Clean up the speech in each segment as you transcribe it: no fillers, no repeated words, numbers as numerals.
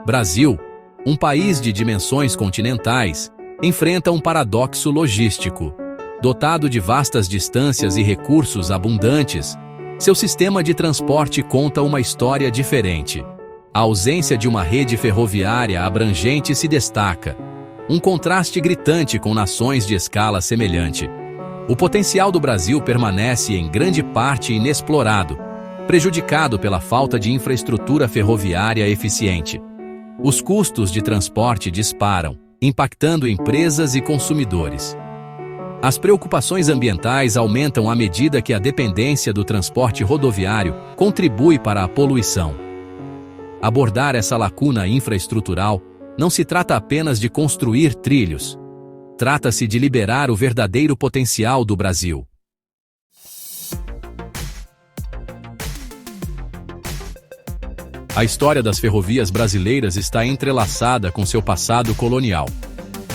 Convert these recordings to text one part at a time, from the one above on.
Brasil, um país de dimensões continentais, enfrenta um paradoxo logístico. Dotado de vastas distâncias e recursos abundantes, seu sistema de transporte conta uma história diferente. A ausência de uma rede ferroviária abrangente se destaca, um contraste gritante com nações de escala semelhante. O potencial do Brasil permanece em grande parte inexplorado, prejudicado pela falta de infraestrutura ferroviária eficiente. Os custos de transporte disparam, impactando empresas e consumidores. As preocupações ambientais aumentam à medida que a dependência do transporte rodoviário contribui para a poluição. Abordar essa lacuna infraestrutural não se trata apenas de construir trilhos. Trata-se de liberar o verdadeiro potencial do Brasil. A história das ferrovias brasileiras está entrelaçada com seu passado colonial.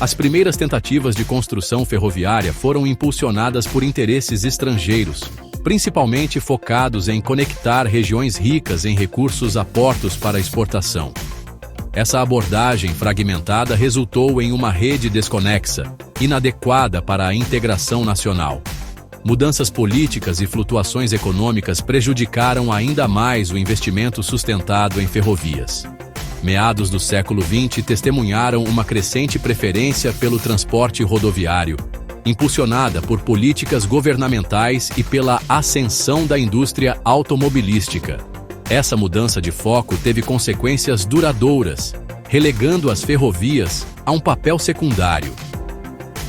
As primeiras tentativas de construção ferroviária foram impulsionadas por interesses estrangeiros, principalmente focados em conectar regiões ricas em recursos a portos para exportação. Essa abordagem fragmentada resultou em uma rede desconexa, inadequada para a integração nacional. Mudanças políticas e flutuações econômicas prejudicaram ainda mais o investimento sustentado em ferrovias. Meados do século XX testemunharam uma crescente preferência pelo transporte rodoviário, impulsionada por políticas governamentais e pela ascensão da indústria automobilística. Essa mudança de foco teve consequências duradouras, relegando as ferrovias a um papel secundário.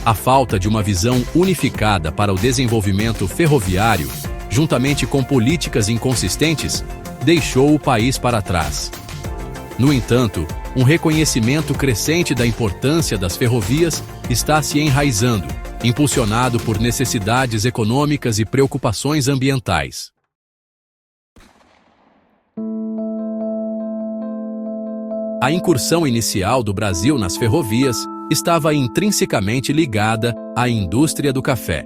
A falta de uma visão unificada para o desenvolvimento ferroviário, juntamente com políticas inconsistentes, deixou o país para trás. No entanto, um reconhecimento crescente da importância das ferrovias está se enraizando, impulsionado por necessidades econômicas e preocupações ambientais. A incursão inicial do Brasil nas ferrovias estava intrinsecamente ligada à indústria do café.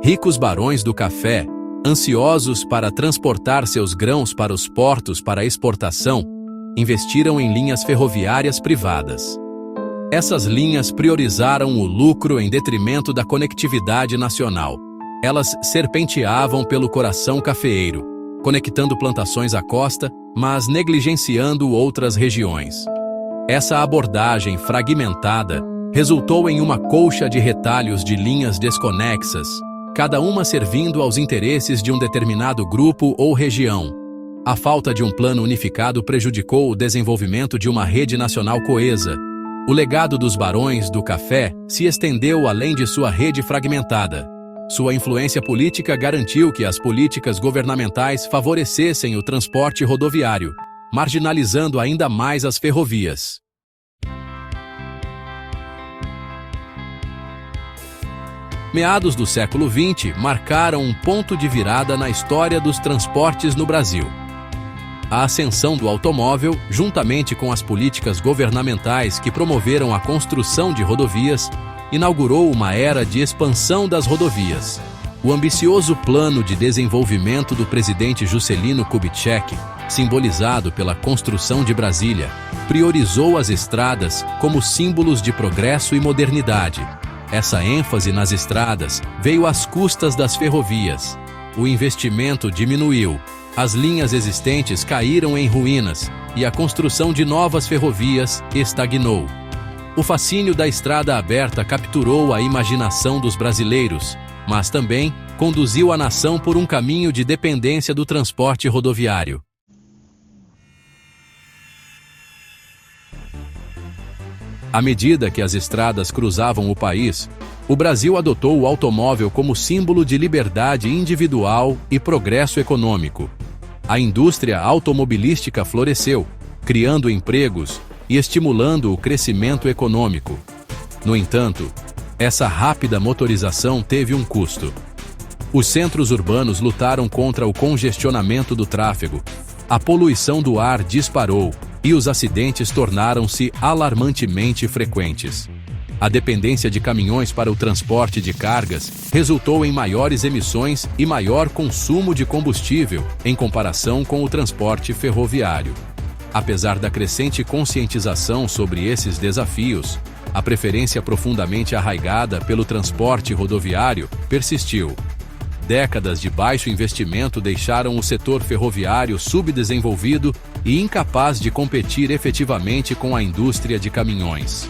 Ricos barões do café, ansiosos para transportar seus grãos para os portos para exportação, investiram em linhas ferroviárias privadas. Essas linhas priorizaram o lucro em detrimento da conectividade nacional. Elas serpenteavam pelo coração cafeeiro, conectando plantações à costa, mas negligenciando outras regiões. Essa abordagem fragmentada resultou em uma colcha de retalhos de linhas desconexas, cada uma servindo aos interesses de um determinado grupo ou região. A falta de um plano unificado prejudicou o desenvolvimento de uma rede nacional coesa. O legado dos barões do café se estendeu além de sua rede fragmentada. Sua influência política garantiu que as políticas governamentais favorecessem o transporte rodoviário, marginalizando ainda mais as ferrovias. Meados do século XX marcaram um ponto de virada na história dos transportes no Brasil. A ascensão do automóvel, juntamente com as políticas governamentais que promoveram a construção de rodovias, inaugurou uma era de expansão das rodovias. O ambicioso plano de desenvolvimento do presidente Juscelino Kubitschek, simbolizado pela construção de Brasília, priorizou as estradas como símbolos de progresso e modernidade. Essa ênfase nas estradas veio às custas das ferrovias. O investimento diminuiu, as linhas existentes caíram em ruínas e a construção de novas ferrovias estagnou. O fascínio da estrada aberta capturou a imaginação dos brasileiros, mas também conduziu a nação por um caminho de dependência do transporte rodoviário. À medida que as estradas cruzavam o país, o Brasil adotou o automóvel como símbolo de liberdade individual e progresso econômico. A indústria automobilística floresceu, criando empregos e estimulando o crescimento econômico. No entanto, essa rápida motorização teve um custo. Os centros urbanos lutaram contra o congestionamento do tráfego, a poluição do ar disparou e os acidentes tornaram-se alarmantemente frequentes. A dependência de caminhões para o transporte de cargas resultou em maiores emissões e maior consumo de combustível em comparação com o transporte ferroviário. Apesar da crescente conscientização sobre esses desafios, a preferência profundamente arraigada pelo transporte rodoviário persistiu. Décadas de baixo investimento deixaram o setor ferroviário subdesenvolvido e incapaz de competir efetivamente com a indústria de caminhões.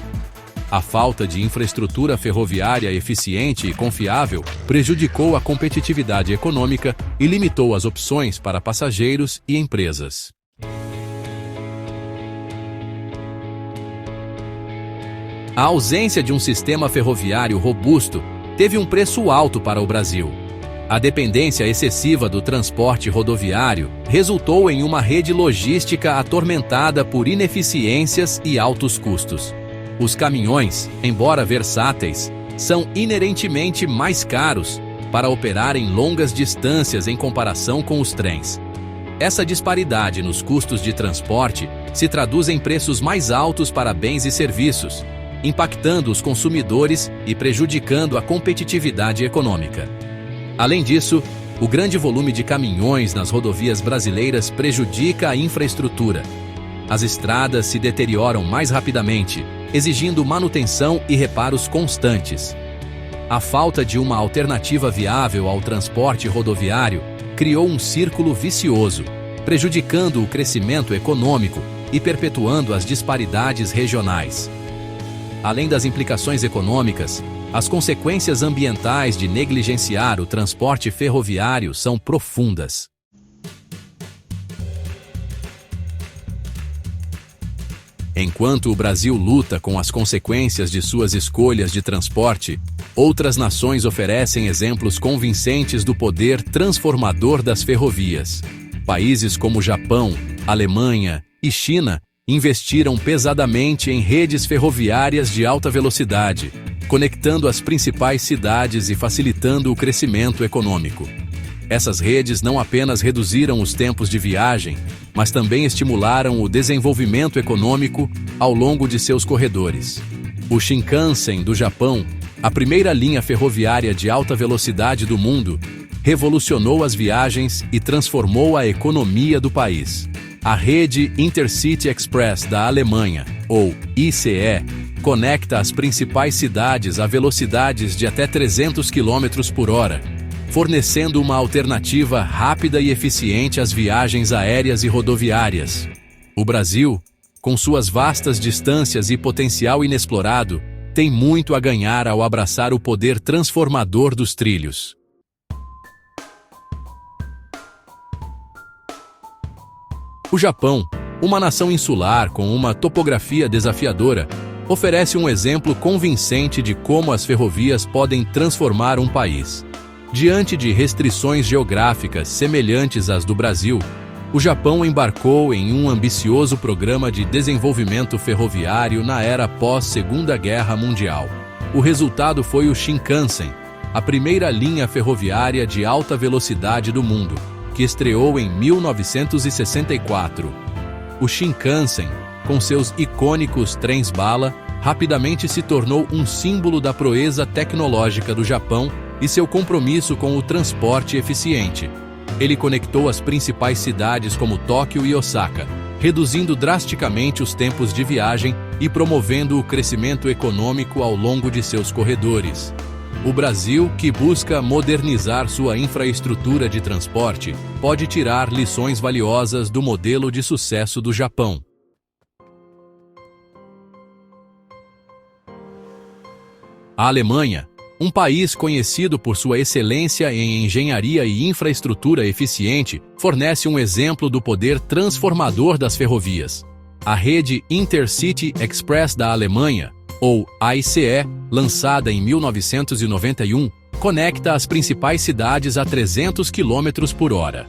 A falta de infraestrutura ferroviária eficiente e confiável prejudicou a competitividade econômica e limitou as opções para passageiros e empresas. A ausência de um sistema ferroviário robusto teve um preço alto para o Brasil. A dependência excessiva do transporte rodoviário resultou em uma rede logística atormentada por ineficiências e altos custos. Os caminhões, embora versáteis, são inerentemente mais caros para operar em longas distâncias em comparação com os trens. Essa disparidade nos custos de transporte se traduz em preços mais altos para bens e serviços, impactando os consumidores e prejudicando a competitividade econômica. Além disso, o grande volume de caminhões nas rodovias brasileiras prejudica a infraestrutura. As estradas se deterioram mais rapidamente, exigindo manutenção e reparos constantes. A falta de uma alternativa viável ao transporte rodoviário criou um círculo vicioso, prejudicando o crescimento econômico e perpetuando as disparidades regionais. Além das implicações econômicas, as consequências ambientais de negligenciar o transporte ferroviário são profundas. Enquanto o Brasil luta com as consequências de suas escolhas de transporte, outras nações oferecem exemplos convincentes do poder transformador das ferrovias. Países como Japão, Alemanha e China investiram pesadamente em redes ferroviárias de alta velocidade, conectando as principais cidades e facilitando o crescimento econômico. Essas redes não apenas reduziram os tempos de viagem, mas também estimularam o desenvolvimento econômico ao longo de seus corredores. O Shinkansen do Japão, a primeira linha ferroviária de alta velocidade do mundo, revolucionou as viagens e transformou a economia do país. A rede Intercity Express da Alemanha, ou ICE, conecta as principais cidades a velocidades de até 300 km por hora, fornecendo uma alternativa rápida e eficiente às viagens aéreas e rodoviárias. O Brasil, com suas vastas distâncias e potencial inexplorado, tem muito a ganhar ao abraçar o poder transformador dos trilhos. O Japão, uma nação insular com uma topografia desafiadora, oferece um exemplo convincente de como as ferrovias podem transformar um país. Diante de restrições geográficas semelhantes às do Brasil, o Japão embarcou em um ambicioso programa de desenvolvimento ferroviário na era pós-Segunda Guerra Mundial. O resultado foi o Shinkansen, a primeira linha ferroviária de alta velocidade do mundo, que estreou em 1964. O Shinkansen, com seus icônicos trens-bala, rapidamente se tornou um símbolo da proeza tecnológica do Japão e seu compromisso com o transporte eficiente. Ele conectou as principais cidades como Tóquio e Osaka, reduzindo drasticamente os tempos de viagem e promovendo o crescimento econômico ao longo de seus corredores. O Brasil, que busca modernizar sua infraestrutura de transporte, pode tirar lições valiosas do modelo de sucesso do Japão. A Alemanha, um país conhecido por sua excelência em engenharia e infraestrutura eficiente, fornece um exemplo do poder transformador das ferrovias. A rede Intercity Express da Alemanha, ou ICE, lançada em 1991, conecta as principais cidades a 300 km por hora.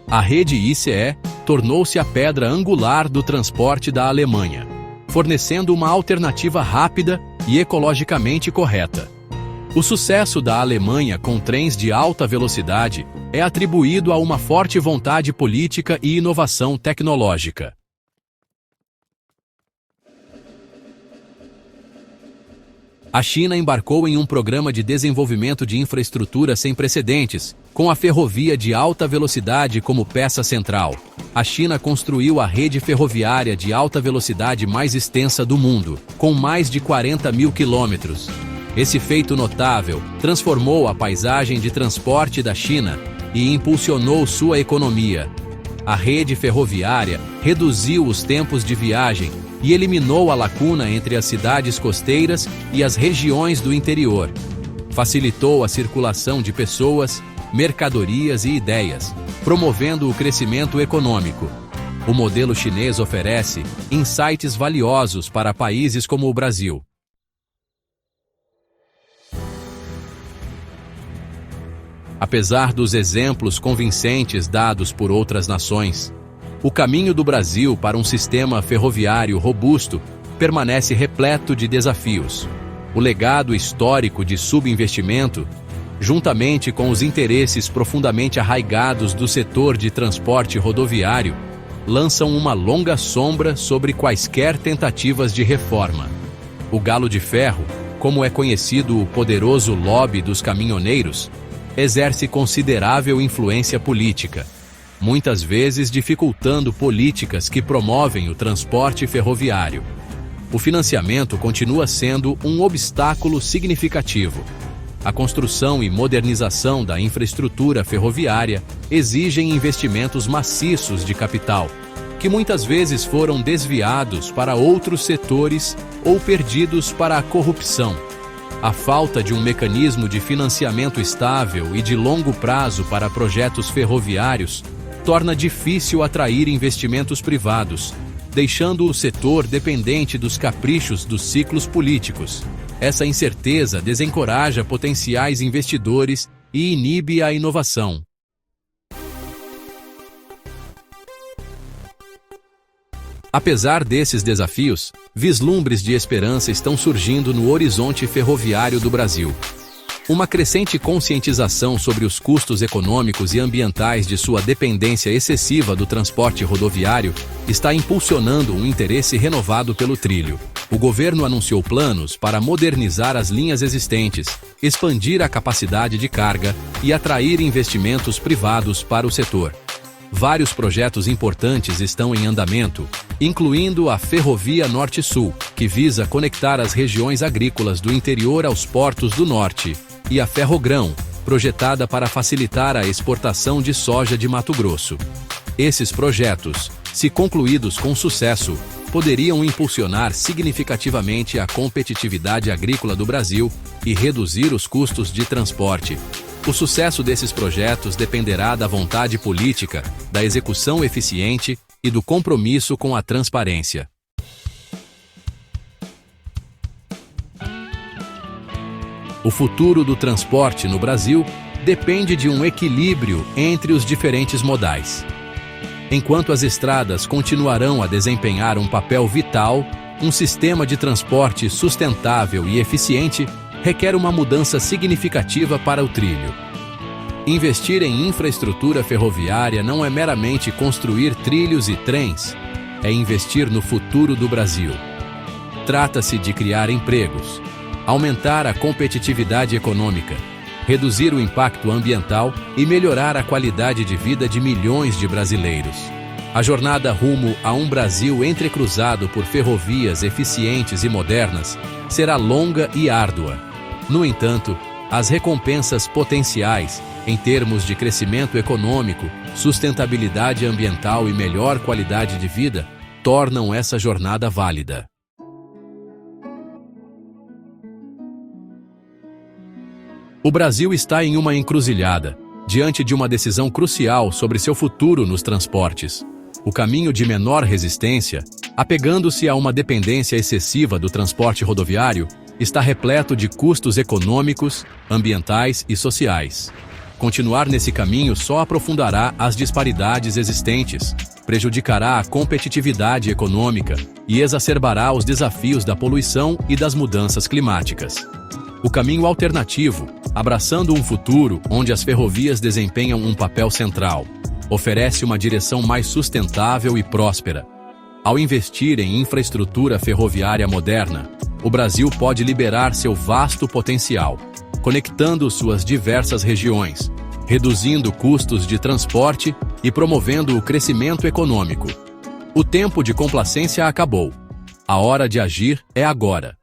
A rede ICE tornou-se a pedra angular do transporte da Alemanha, fornecendo uma alternativa rápida e ecologicamente correta. O sucesso da Alemanha com trens de alta velocidade é atribuído a uma forte vontade política e inovação tecnológica. A China embarcou em um programa de desenvolvimento de infraestrutura sem precedentes, com a ferrovia de alta velocidade como peça central. A China construiu a rede ferroviária de alta velocidade mais extensa do mundo, com mais de 40 mil quilômetros. Esse feito notável transformou a paisagem de transporte da China e impulsionou sua economia. A rede ferroviária reduziu os tempos de viagem e eliminou a lacuna entre as cidades costeiras e as regiões do interior. Facilitou a circulação de pessoas, mercadorias e ideias, promovendo o crescimento econômico. O modelo chinês oferece insights valiosos para países como o Brasil. Apesar dos exemplos convincentes dados por outras nações, o caminho do Brasil para um sistema ferroviário robusto permanece repleto de desafios. O legado histórico de subinvestimento, juntamente com os interesses profundamente arraigados do setor de transporte rodoviário, lançam uma longa sombra sobre quaisquer tentativas de reforma. O galo de ferro, como é conhecido o poderoso lobby dos caminhoneiros, exerce considerável influência política, muitas vezes dificultando políticas que promovem o transporte ferroviário. O financiamento continua sendo um obstáculo significativo. A construção e modernização da infraestrutura ferroviária exigem investimentos maciços de capital, que muitas vezes foram desviados para outros setores ou perdidos para a corrupção. A falta de um mecanismo de financiamento estável e de longo prazo para projetos ferroviários torna difícil atrair investimentos privados, deixando o setor dependente dos caprichos dos ciclos políticos. Essa incerteza desencoraja potenciais investidores e inibe a inovação. Apesar desses desafios, vislumbres de esperança estão surgindo no horizonte ferroviário do Brasil. Uma crescente conscientização sobre os custos econômicos e ambientais de sua dependência excessiva do transporte rodoviário está impulsionando um interesse renovado pelo trilho. O governo anunciou planos para modernizar as linhas existentes, expandir a capacidade de carga e atrair investimentos privados para o setor. Vários projetos importantes estão em andamento, incluindo a Ferrovia Norte-Sul, que visa conectar as regiões agrícolas do interior aos portos do norte, e a Ferrogrão, projetada para facilitar a exportação de soja de Mato Grosso. Esses projetos, se concluídos com sucesso, poderiam impulsionar significativamente a competitividade agrícola do Brasil e reduzir os custos de transporte. O sucesso desses projetos dependerá da vontade política, da execução eficiente e do compromisso com a transparência. O futuro do transporte no Brasil depende de um equilíbrio entre os diferentes modais. Enquanto as estradas continuarão a desempenhar um papel vital, um sistema de transporte sustentável e eficiente requer uma mudança significativa para o trilho. Investir em infraestrutura ferroviária não é meramente construir trilhos e trens, é investir no futuro do Brasil. Trata-se de criar empregos, aumentar a competitividade econômica, reduzir o impacto ambiental e melhorar a qualidade de vida de milhões de brasileiros. A jornada rumo a um Brasil entrecruzado por ferrovias eficientes e modernas será longa e árdua. No entanto, as recompensas potenciais, em termos de crescimento econômico, sustentabilidade ambiental e melhor qualidade de vida, tornam essa jornada válida. O Brasil está em uma encruzilhada, diante de uma decisão crucial sobre seu futuro nos transportes. O caminho de menor resistência, apegando-se a uma dependência excessiva do transporte rodoviário, está repleto de custos econômicos, ambientais e sociais. Continuar nesse caminho só aprofundará as disparidades existentes, prejudicará a competitividade econômica e exacerbará os desafios da poluição e das mudanças climáticas. O caminho alternativo, abraçando um futuro onde as ferrovias desempenham um papel central, oferece uma direção mais sustentável e próspera. Ao investir em infraestrutura ferroviária moderna, o Brasil pode liberar seu vasto potencial, conectando suas diversas regiões, reduzindo custos de transporte e promovendo o crescimento econômico. O tempo de complacência acabou. A hora de agir é agora.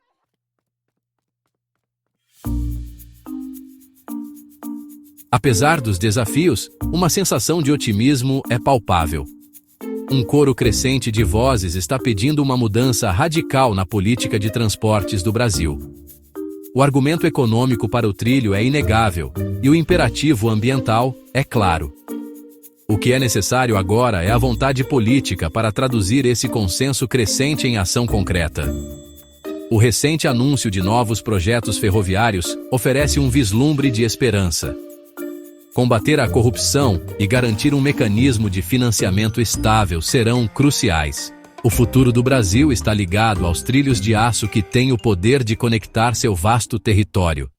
Apesar dos desafios, uma sensação de otimismo é palpável. Um coro crescente de vozes está pedindo uma mudança radical na política de transportes do Brasil. O argumento econômico para o trilho é inegável, e o imperativo ambiental é claro. O que é necessário agora é a vontade política para traduzir esse consenso crescente em ação concreta. O recente anúncio de novos projetos ferroviários oferece um vislumbre de esperança. Combater a corrupção e garantir um mecanismo de financiamento estável serão cruciais. O futuro do Brasil está ligado aos trilhos de aço que têm o poder de conectar seu vasto território.